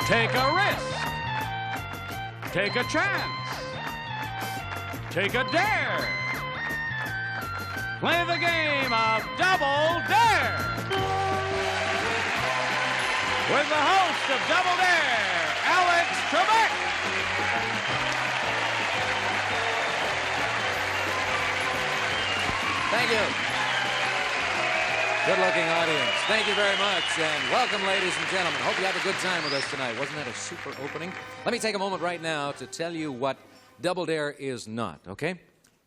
Take a risk. Take a chance. Take a dare. Play the game of Double Dare. With the host of Double Dare, Alex Trebek. Thank you. Good-looking audience. Thank you very much, and welcome, ladies and gentlemen. Hope you have a good time with us tonight. Wasn't that a super opening? Let me take a moment right now to tell you what Double Dare is not, okay?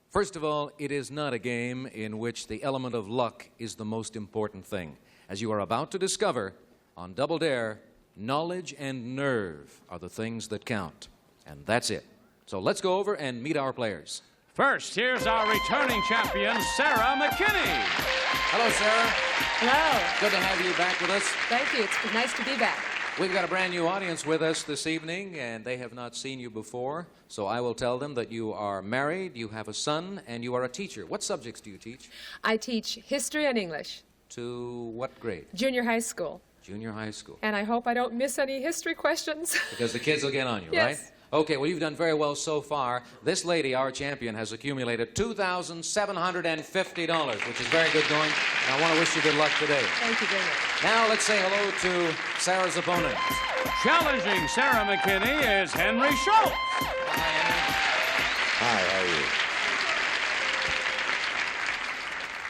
First of all, it is not a game in which the element of luck is the most important thing. As you are about to discover, on Double Dare, knowledge and nerve are the things that count. And that's it. So let's go over and meet our players. First, here's our returning champion, Sarah McKinney. Hello, Sarah. Hello. Good to have you back with us. Thank you. It's nice to be back. We've got a brand new audience with us this evening, and they have not seen you before. So I will tell them that you are married, you have a son, and you are a teacher. What subjects do you teach? I teach history and English. To what grade? Junior high school. Junior high school. And I hope I don't miss any history questions. Because the kids will get on you, Yes. right? Okay, well, you've done very well so far. This lady, our champion, has accumulated $2,750, which is very good going. And I want to wish you good luck today. Thank you very much. Now let's say hello to Sarah's opponent. Challenging Sarah McKinney is Henry Schultz. Hi, how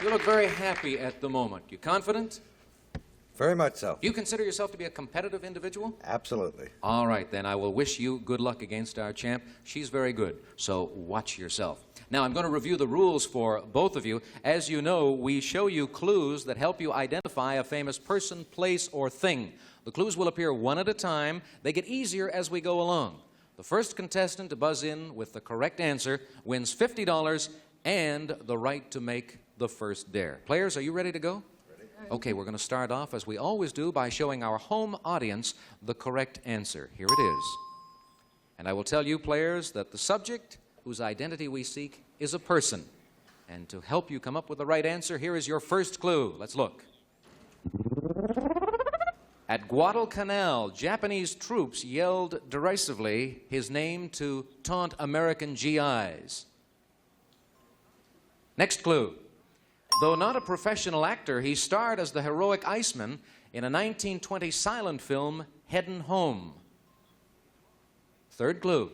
are you? You look very happy at the moment. You confident? Very much so. You consider yourself to be a competitive individual? Absolutely. All right, then I will wish you good luck against our champ. She's very good, so watch yourself. Now, I'm going to review the rules for both of you. As you know, we show you clues that help you identify a famous person, place, or thing. The clues will appear one at a time. They get easier as we go along. The first contestant to buzz in with the correct answer wins $50 and the right to make the first dare. Players, are you ready to go? Okay, we're going to start off, as we always do, by showing our home audience the correct answer. Here it is. And I will tell you, players, that the subject whose identity we seek is a person. And to help you come up with the right answer, here is your first clue. Let's look. At Guadalcanal, Japanese troops yelled derisively his name to taunt American GIs. Next clue. Though not a professional actor, he starred as the heroic Iceman in a 1920 silent film, Headin' Home. Third clue.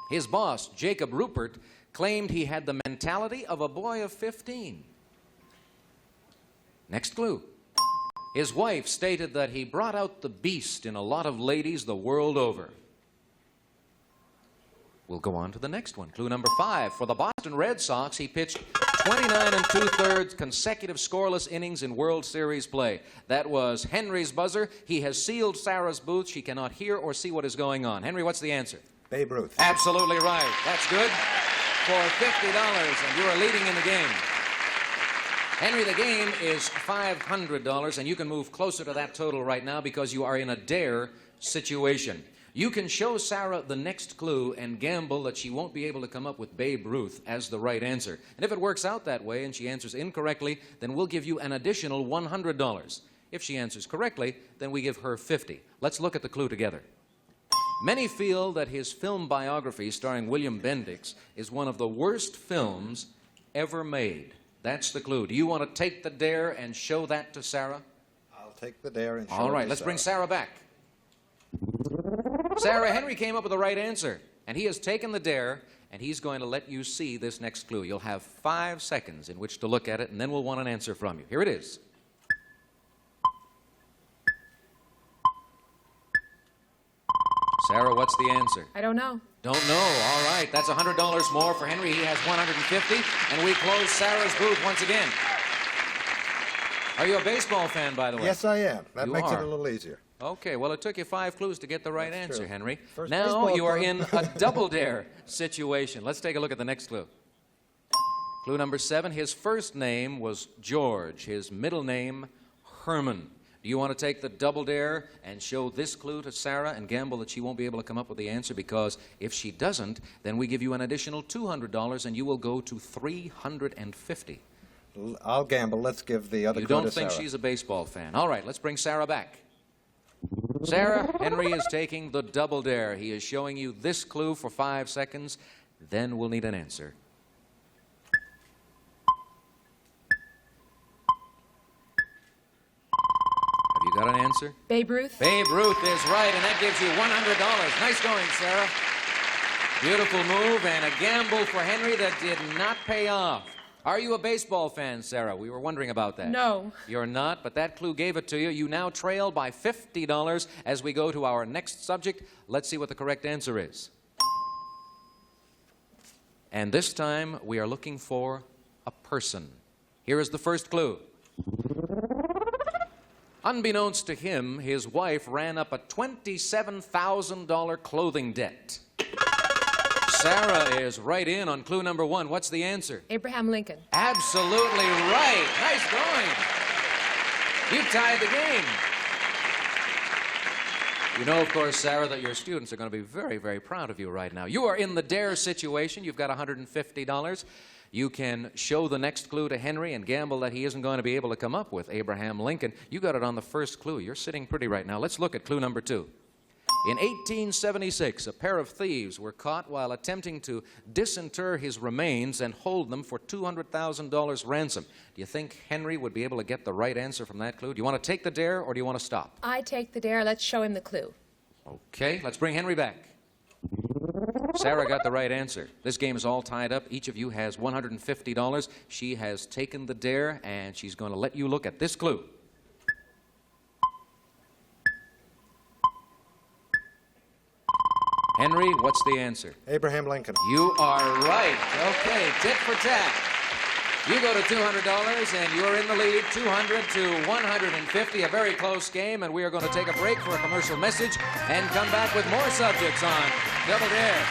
His boss, Jacob Rupert, claimed he had the mentality of a boy of 15. Next clue. His wife stated that he brought out the beast in a lot of ladies the world over. We'll go on to the next one. Clue number 5. For the Boston Red Sox, he pitched 29 2/3 consecutive scoreless innings in World Series play. That was Henry's buzzer. He has sealed Sarah's booth. She cannot hear or see what is going on. Henry, what's the answer? Babe Ruth. Absolutely right. That's good for $50, and you are leading in the game. Henry, the game is $500, and you can move closer to that total right now because you are in a dare situation. You can show Sarah the next clue and gamble that she won't be able to come up with Babe Ruth as the right answer. And if it works out that way and she answers incorrectly, then we'll give you an additional $100. If she answers correctly, then we give her $50. Let's look at the clue together. Many feel that his film biography starring William Bendix is one of the worst films ever made. That's the clue. Do you want to take the dare and show that to Sarah? I'll take the dare and show All right, it to let's bring Sarah. Sarah back. Sarah, Henry came up with the right answer, and he has taken the dare, and he's going to let you see this next clue. You'll have 5 seconds in which to look at it, and then we'll want an answer from you. Here it is. Sarah, what's the answer? I don't know. Don't know. All right, that's $100 more for Henry. He has $150, and we close Sarah's booth once again. Are you a baseball fan, by the way? Yes, I am. That You makes are. it a little easier. Okay, well, it took you 5 clues to get the right That's answer, true. Henry. First Now baseball you are club. in a double dare situation. Let's take a look at the next clue. Clue number 7, his first name was George, his middle name, Herman. Do you want to take the double dare and show this clue to Sarah and gamble that she won't be able to come up with the answer? Because if she doesn't, then we give you an additional $200 and you will go to $350. I'll gamble. Let's give the other You clue don't to think Sarah. she's a baseball fan. All right, let's bring Sarah back. Sarah, Henry is taking the double dare. He is showing you this clue for 5 seconds. Then we'll need an answer. Have you got an answer? Babe Ruth. Babe Ruth is right, and that gives you $100. Nice going, Sarah. Beautiful move, and a gamble for Henry that did not pay off. Are you a baseball fan, Sarah? We were wondering about that. No. You're not, but that clue gave it to you. You now trail by $50 as we go to our next subject. Let's see what the correct answer is. And this time, we are looking for a person. Here is the first clue. Unbeknownst to him, his wife ran up a $27,000 clothing debt. Sarah is right in on clue number 1. What's the answer? Abraham Lincoln. Absolutely right. Nice going. You tied the game. You know, of course, Sarah, that your students are going to be very, very proud of you right now. You are in the dare situation. You've got $150. You can show the next clue to Henry and gamble that he isn't going to be able to come up with Abraham Lincoln. You got it on the first clue. You're sitting pretty right now. Let's look at clue number 2. In 1876, a pair of thieves were caught while attempting to disinter his remains and hold them for $200,000 ransom. Do you think Henry would be able to get the right answer from that clue? Do you want to take the dare or do you want to stop? I take the dare. Let's show him the clue. Okay, let's bring Henry back. Sarah got the right answer. This game is all tied up. Each of you has $150. She has taken the dare, and she's going to let you look at this clue. Henry, what's the answer? Abraham Lincoln. You are right. Okay, tit for tat. You go to $200, and you're in the lead, 200 to 150. A very close game, and we are going to take a break for a commercial message and come back with more subjects on Double Dare.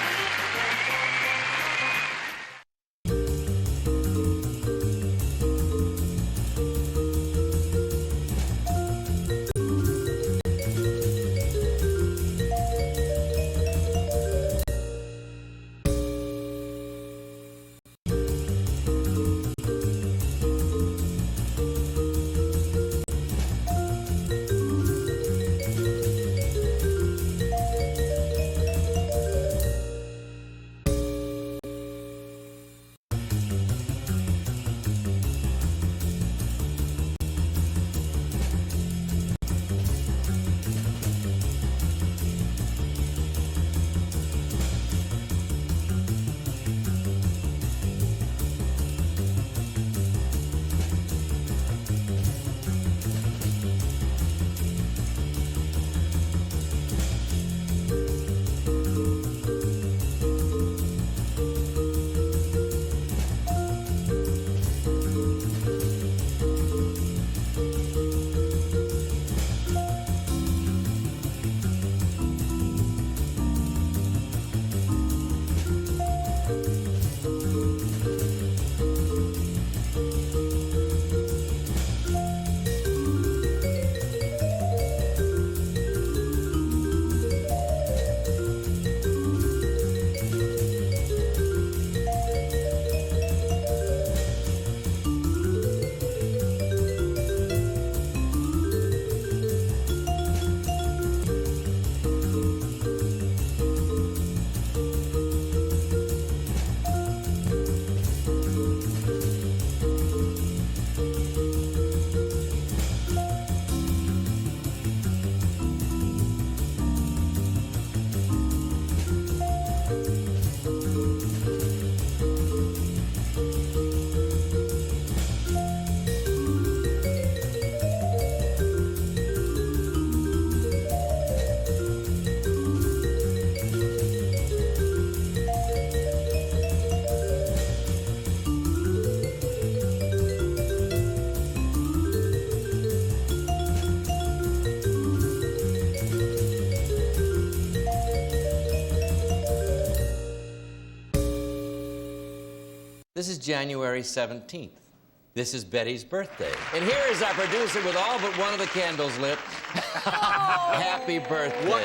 This is January 17th. This is Betty's birthday. And here is our producer with all but one of the candles lit. Happy birthday.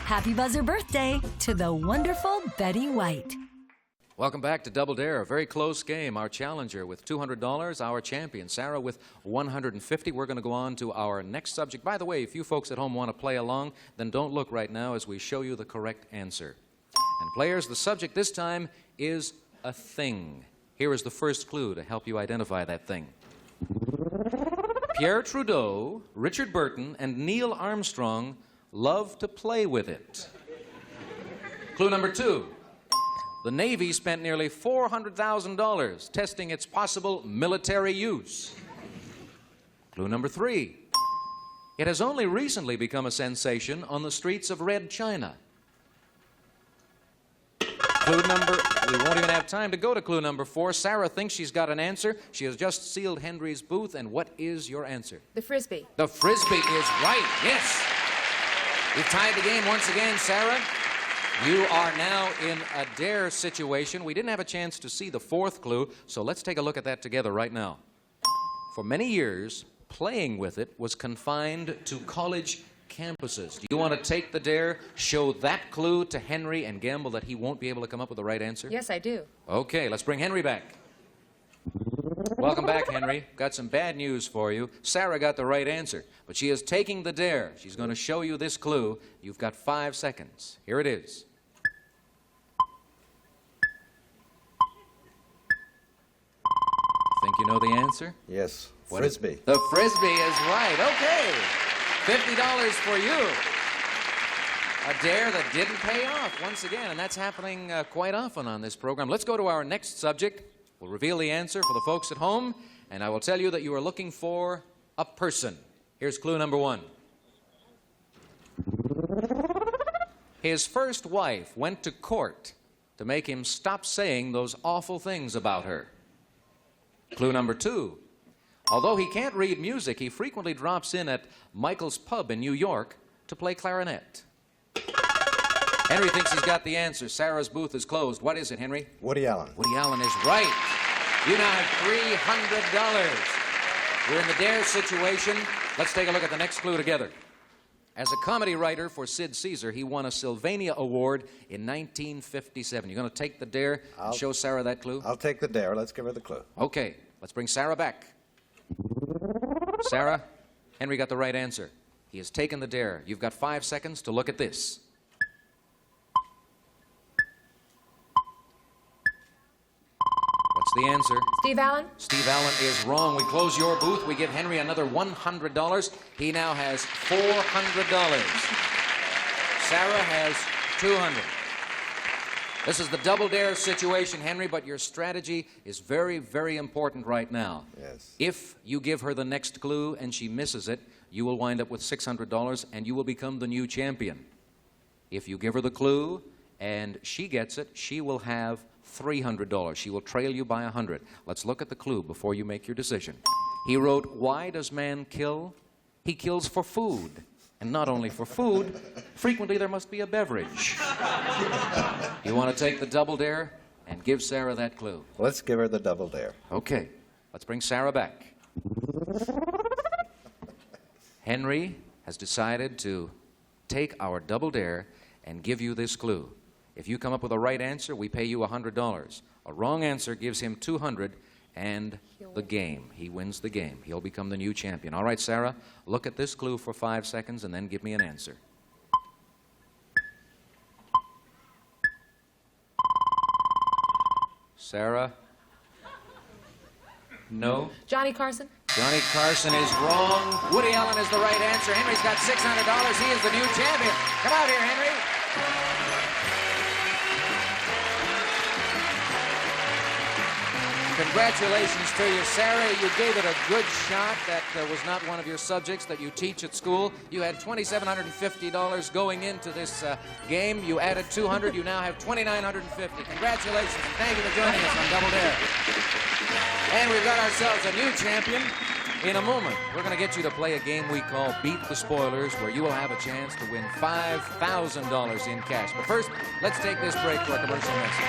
Happy BUZZR birthday to the wonderful Betty White. Welcome back to Double Dare. A very close game. Our challenger with $200, our champion, Sarah, with $150. We're going to go on to our next subject. By the way, if you folks at home want to play along, then don't look right now as we show you the correct answer. And players, the subject this time is a thing. Here is the first clue to help you identify that thing. Pierre Trudeau, Richard Burton, and Neil Armstrong love to play with it. Clue number 2. The Navy spent nearly $400,000 testing its possible military use. Clue number 3. It has only recently become a sensation on the streets of Red China. Clue number, we won't even have time to go to clue number 4. Sarah thinks she's got an answer. She has just sealed Henry's booth. And what is your answer? The Frisbee. The Frisbee is right, yes. You've tied the game once again, Sarah. You are now in a dare situation. We didn't have a chance to see the 4th clue, so let's take a look at that together right now. For many years, playing with it was confined to college campuses. Do you want to take the dare, show that clue to Henry, and gamble that he won't be able to come up with the right answer? Yes, I do. Okay, let's bring Henry back. Welcome back, Henry. Got some bad news for you. Sarah got the right answer, but she is taking the dare. She's going to show you this clue. You've got 5 seconds. Here it is. Think you know the answer? Yes. What is- Frisbee. The Frisbee is right. Okay. $50 for you. A dare that didn't pay off once again, and that's happening quite often on this program. Let's go to our next subject. We'll reveal the answer for the folks at home, and I will tell you that you are looking for a person. Here's clue number 1. His first wife went to court to make him stop saying those awful things about her. Clue number 2. Although he can't read music, he frequently drops in at Michael's Pub in New York to play clarinet. Henry thinks he's got the answer. Sarah's booth is closed. What is it, Henry? Woody Allen. Woody Allen is right. You now have $300. We're in the dare situation. Let's take a look at the next clue together. As a comedy writer for Sid Caesar, he won a Sylvania Award in 1957. You're going to take the dare and show Sarah that clue? I'll take the dare. Let's give her the clue. Okay, let's bring Sarah back. Sarah, Henry got the right answer. He has taken the dare. You've got 5 seconds to look at this. What's the answer? Steve Allen? Steve Allen is wrong. We close your booth. We give Henry another $100. He now has $400. Sarah has $200. This is the double dare situation, Henry, but your strategy is very, very important right now. Yes. If you give her the next clue and she misses it, you will wind up with $600 and you will become the new champion. If you give her the clue and she gets it, she will have $300. She will trail you by 100. Let's look at the clue before you make your decision. He wrote, "Why does man kill? He kills for food. And not only for food, frequently there must be a beverage." You want to take the double dare and give Sarah that clue? Let's give her the double dare. Okay, let's bring Sarah back. Henry has decided to take our double dare and give you this clue. If you come up with a right answer, we pay you $100. A wrong answer gives him $200 and the game. He wins the game. He'll become the new champion. All right, Sarah, look at this clue for 5 seconds and then give me an answer. Sarah? No? Johnny Carson? Johnny Carson is wrong. Woody Allen is the right answer. Henry's got $600. He is the new champion. Come out here, Henry. Congratulations to you, Sarah. You gave it a good shot. That was not one of your subjects that you teach at school. You had $2,750 going into this game. You added $200. You now have $2,950. Congratulations, and thank you for joining us on Double Dare. And we've got ourselves a new champion. In a moment, we're going to get you to play a game we call Beat the Spoilers, where you will have a chance to win $5,000 in cash. But first, let's take this break for a commercial message.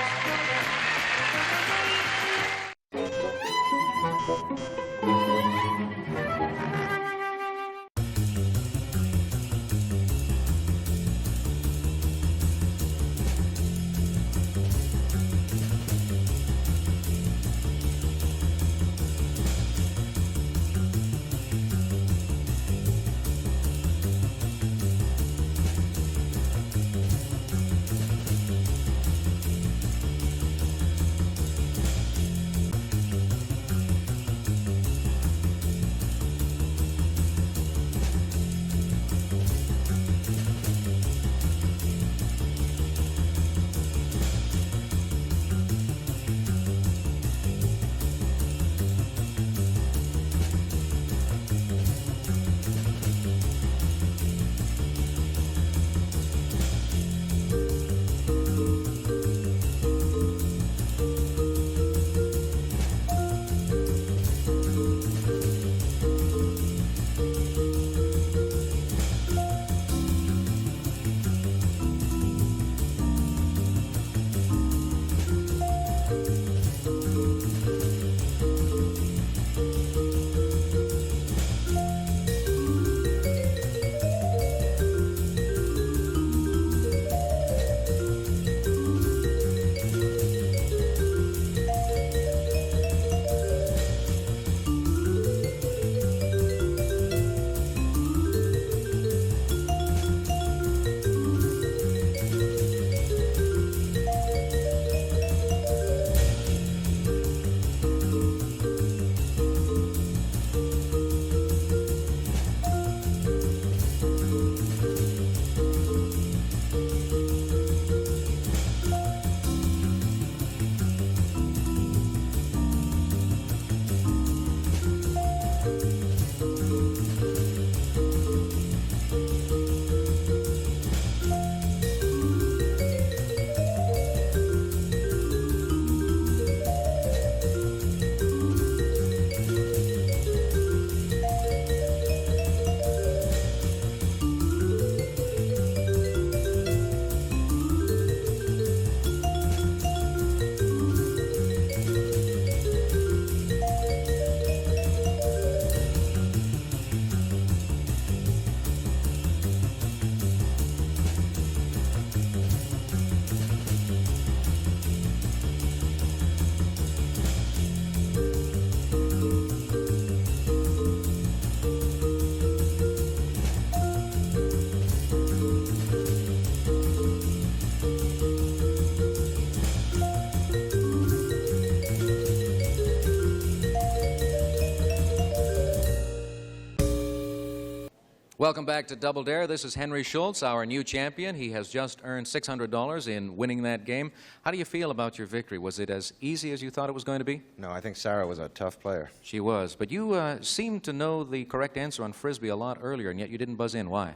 Welcome back to Double Dare. This is Henry Schultz, our new champion. He has just earned $600 in winning that game. How do you feel about your victory? Was it as easy as you thought it was going to be? No, I think Sarah was a tough player. She was. But you seemed to know the correct answer on Frisbee a lot earlier, and yet you didn't buzz in. Why?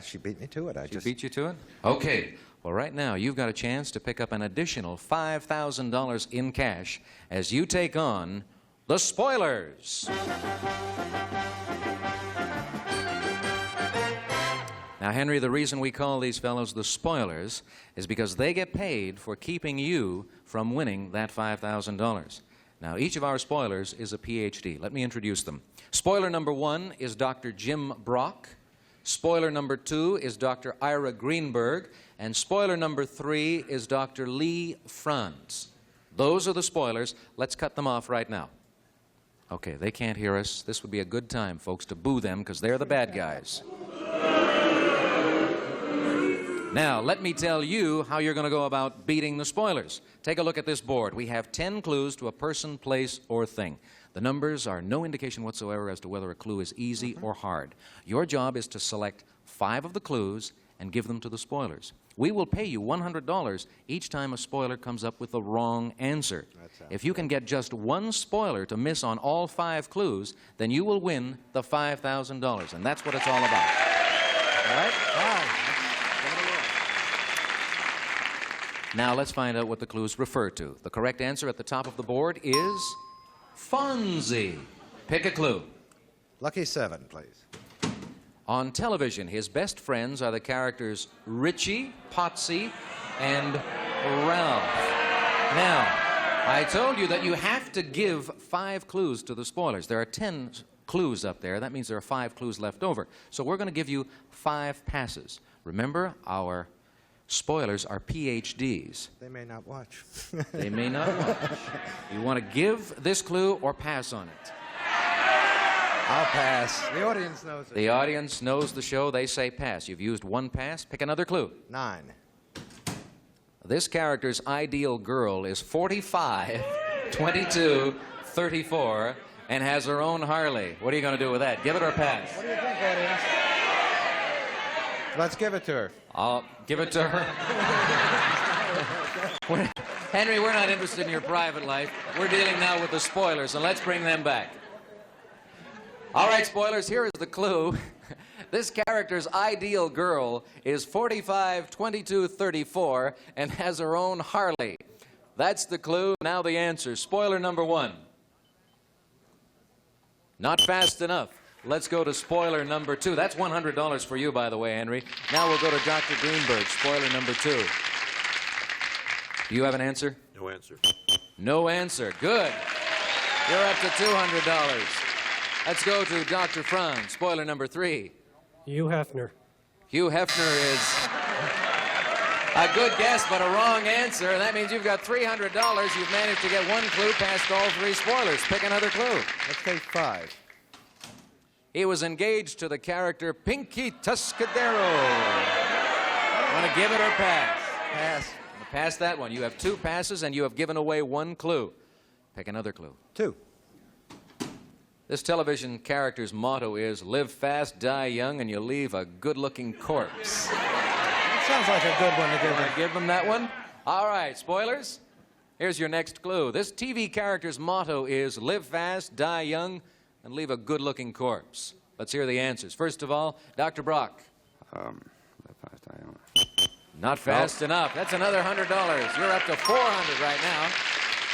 She beat me to it. She beat you to it? Okay. Well, right now, you've got a chance to pick up an additional $5,000 in cash as you take on the Spoilers. Now, Henry, the reason we call these fellows the Spoilers is because they get paid for keeping you from winning that $5,000. Now, each of our spoilers is a PhD. Let me introduce them. Spoiler number 1 is Dr. Jim Brock. Spoiler number 2 is Dr. Ira Greenberg. And spoiler number 3 is Dr. Lee Franz. Those are the spoilers. Let's cut them off right now. Okay, they can't hear us. This would be a good time, folks, to boo them because they're the bad guys. Now, let me tell you how you're going to go about beating the spoilers. Take a look at this board. We have 10 clues to a person, place, or thing. The numbers are no indication whatsoever as to whether a clue is easy or hard. Your job is to select 5 of the clues and give them to the spoilers. We will pay you $100 each time a spoiler comes up with the wrong answer. If you can get just one spoiler to miss on all 5 clues, then you will win the $5,000, and that's what it's all about. All right? Now let's find out what the clues refer to. The correct answer at the top of the board is Fonzie. Pick a clue. Lucky 7, please. On television, his best friends are the characters Richie, Potsy, and Ralph. Now, I told you that you have to give 5 clues to the spoilers. There are 10 clues up there. That means there are 5 clues left over. So we're going to give you 5 passes. Remember, our spoilers are PhDs. They may not watch. They may not watch. You want to give this clue or pass on it? I'll pass. The audience knows it. The audience knows the show. They say pass. You've used 1 pass. Pick another clue. 9. This character's ideal girl is 45, 22, 34, and has her own Harley. What are you going to do with that? Give it or pass? What do you think, audience? Let's give it to her. I'll give it to her. Henry, we're not interested in your private life. We're dealing now with the spoilers, and let's bring them back. All right, spoilers, here is the clue. This character's ideal girl is 45, 22, 34, and has her own Harley. That's the clue. Now the answer. Spoiler number 1. Not fast enough. Let's go to spoiler number 2. That's $100 for you, by the way, Henry. Now we'll go to Dr. Greenberg, spoiler number 2. Do you have an answer? No answer. No answer. Good. You're up to $200. Let's go to Dr. Franz, spoiler number 3. Hugh Hefner. Hugh Hefner is a good guess, but a wrong answer. That means you've got $300. You've managed to get 1 clue past all 3 spoilers. Pick another clue. Let's take 5. He was engaged to the character Pinky Tuscadero. Want to give it or pass? Pass. Pass that one. You have 2 passes, and you have given away 1 clue. Pick another clue. 2. This television character's motto is, live fast, die young, and you leave a good-looking corpse. That sounds like a good one to give her. Give them that one? All right, spoilers. Here's your next clue. This TV character's motto is, live fast, die young, and leave a good-looking corpse. Let's hear the answers. First of all, Dr. Brock. Live fast, die young. Not fast enough. That's another $100. You're up to $400 right now.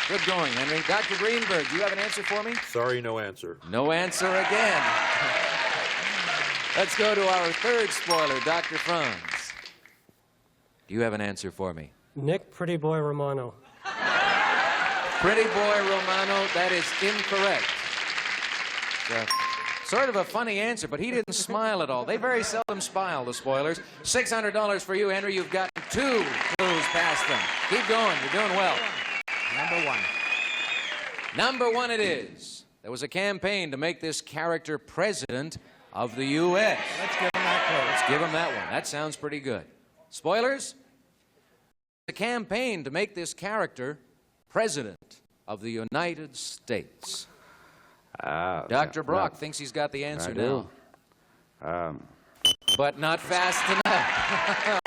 Good going, Henry. Dr. Greenberg, do you have an answer for me? Sorry, no answer. No answer again. Let's go to our 3rd spoiler, Dr. Franz. Do you have an answer for me? Nick Pretty Boy Romano. Pretty Boy Romano, that is incorrect. Sort of a funny answer, but he didn't smile at all. They very seldom smile, the spoilers. $600 for you, Henry. You've got 2 clues past them. Keep going. You're doing well. Number 1. Number 1 it is. There was a campaign to make this character president of the U.S. Let's give him that clue. Let's give him that one. That sounds pretty good. Spoilers? A campaign to make this character president of the United States. Dr. Brock thinks he's got the answer now. But not fast enough.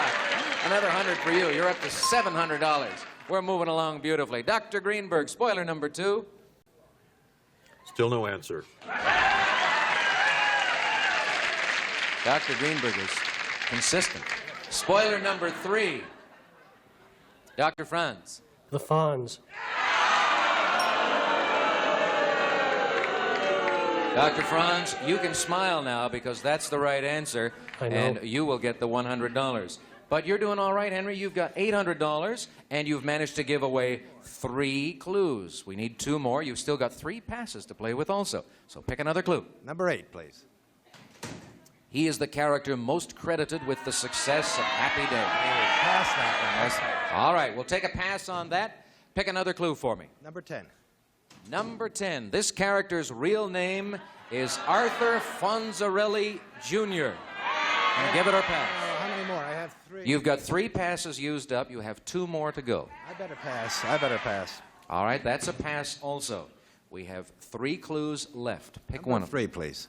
Another 100 for you. You're up to $700. We're moving along beautifully. Dr. Greenberg, spoiler number 2. Still no answer. Dr. Greenberg is consistent. Spoiler number 3. Dr. Franz. The Fonz. Dr. Franz, you can smile now because that's the right answer. I know. And you will get the $100. But you're doing all right, Henry. You've got $800, and you've managed to give away 3 clues. We need 2 more. You've still got 3 passes to play with also. So pick another clue. Number 8, please. He is the character most credited with the success of Happy Day. Pass that one. All right, we'll take a pass on that. Pick another clue for me. Number 10. Number 10. This character's real name is Arthur Fonzarelli Jr. And give it or pass. How many more? I have 3. You've got 3 passes used up. You have 2 more to go. I better pass. I better pass. All right, that's a pass also. We have 3 clues left. Pick one Number of them. 3, please.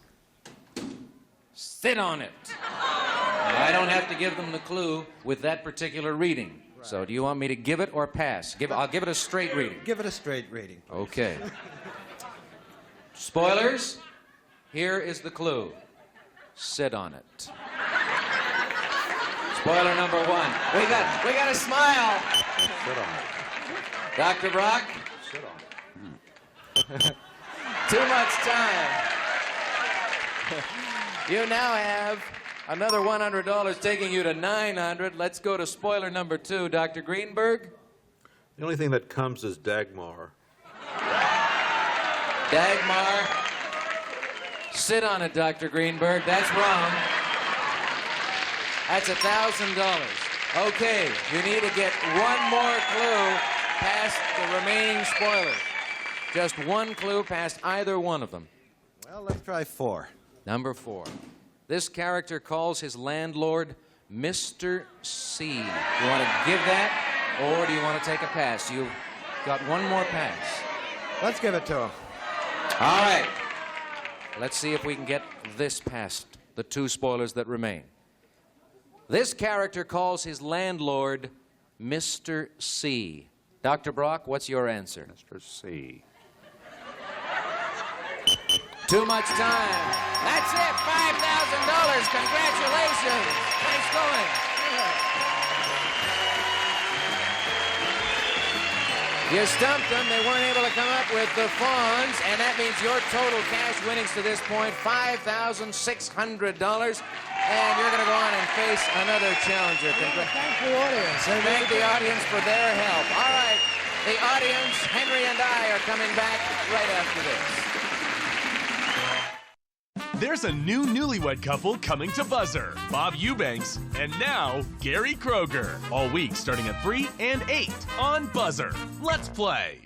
Sit on it. I don't have to give them the clue with that particular reading. Right. So do you want me to give it or pass? I'll give it a straight reading. Give it a straight reading. Please. Okay. Spoilers, here is the clue. Sit on it. Spoiler number 1. We got a smile. Sit on it. Dr. Brock? Sit on it. Too much time. You now have another $100 taking you to $900. Let's go to spoiler number 2. Dr. Greenberg? The only thing that comes is Dagmar. Dagmar? Sit on it, Dr. Greenberg. That's wrong. That's $1,000. Okay, you need to get 1 more clue past the remaining spoilers. Just 1 clue past either one of them. Well, let's try 4. Number 4. This character calls his landlord Mr. C. Do you want to give that, or do you want to take a pass? You've got 1 more pass. Let's give it to him. All right. Let's see if we can get this past the 2 spoilers that remain. This character calls his landlord Mr. C. Dr. Brock, what's your answer? Mr. C. Too much time. That's it. $5,000. Congratulations. Nice going. You stumped them. They weren't able to come up with the Fonz, and that means your total cash winnings to this point, $5,600. And you're going to go on and face another challenger. Thank the audience. Thank the audience for their help. All right. The audience, Henry and I, are coming back right after this. There's a new newlywed couple coming to BUZZR. Bob Eubanks and now Gary Kroger. All week starting at 3 and 8 on BUZZR. Let's play.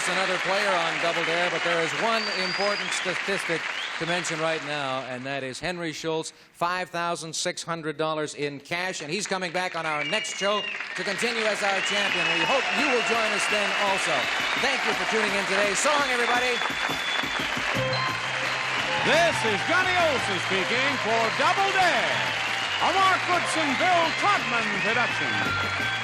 course, another player on Double Dare, but there is one important statistic to mention right now, and that is Henry Schultz, $5,600 in cash, and he's coming back on our next show to continue as our champion. We hope you will join us then also. Thank you for tuning in today. So long, everybody. This is Johnny Olson speaking for Double Dare, a Mark Goodson, Bill Todman production.